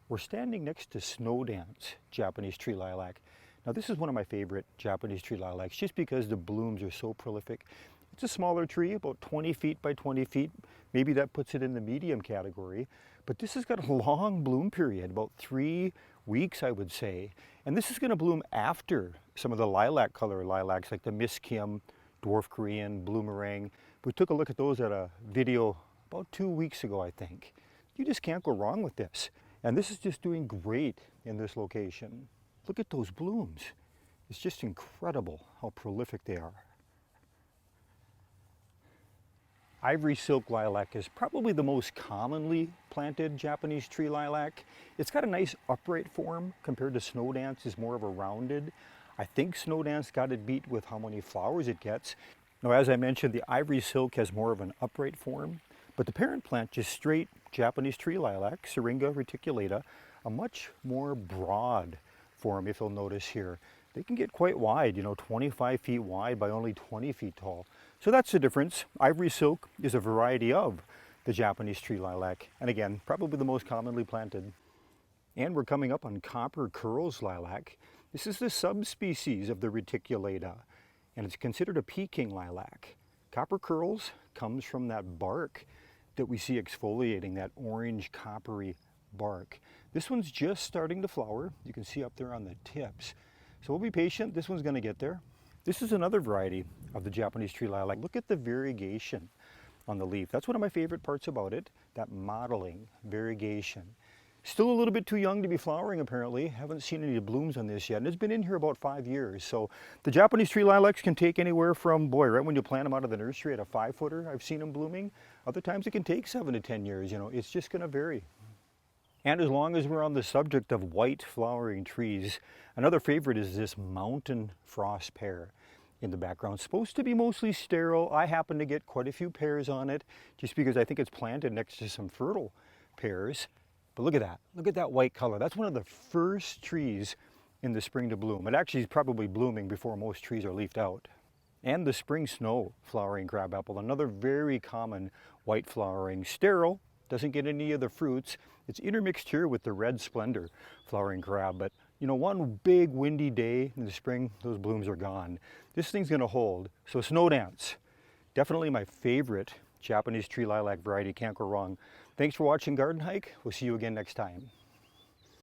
We're standing next to Snowdance Japanese Tree Lilac. Now this is one of my favorite Japanese tree lilacs just because the blooms are so prolific. It's a smaller tree, about 20 feet by 20 feet. Maybe that puts it in the medium category. But this has got a long bloom period, about 3 weeks I would say. And this is going to bloom after some of the lilac color lilacs like the Miskim, Dwarf Korean, Bloomerang. We took a look at those at a video about 2 weeks ago I think. You just can't go wrong with this. And this is just doing great in this location. Look at those blooms. It's just incredible how prolific they are. Ivory silk lilac is probably the most commonly planted Japanese tree lilac. It's got a nice upright form compared to Snowdance is more of a rounded. I think Snowdance got it beat with how many flowers it gets. Now as I mentioned, the ivory silk has more of an upright form, but the parent plant, just straight Japanese tree lilac, Syringe reticulata, a much more broad form if you'll notice here. They can get quite wide, 25 feet wide by only 20 feet tall. So that's the difference. Ivory silk is a variety of the Japanese tree lilac, and again, probably the most commonly planted. And we're coming up on copper curls lilac. This is the subspecies of the reticulata, and it's considered a Pekin lilac. Copper curls comes from that bark that we see exfoliating, that orange coppery bark. This one's just starting to flower. You can see up there on the tips. So we'll be patient. This one's going to get there. This is another variety of the Japanese tree lilac. Look at the variegation on the leaf. That's one of my favorite parts about it, that mottling, variegation. Still a little bit too young to be flowering apparently. Haven't seen any blooms on this yet, and it's been in here about 5 years. So the Japanese tree lilacs can take anywhere from, right when you plant them out of the nursery at a 5-footer, I've seen them blooming. Other times it can take 7 to 10 years, it's just going to vary. And as long as we're on the subject of white flowering trees, another favorite is this mountain frost pear in the background. It's supposed to be mostly sterile. I happen to get quite a few pears on it just because I think it's planted next to some fertile pears. But look at that. Look at that white color. That's one of the first trees in the spring to bloom. It actually is probably blooming before most trees are leafed out. And the spring snow flowering crabapple, another very common white flowering, sterile, doesn't get any of the fruits. It's intermixed here with the red splendor flowering crab, but one big windy day in the spring, those blooms are gone. This thing's gonna hold. So Snowdance, definitely my favorite Japanese tree lilac variety, can't go wrong. Thanks for watching Garden Hike. We'll see you again next time.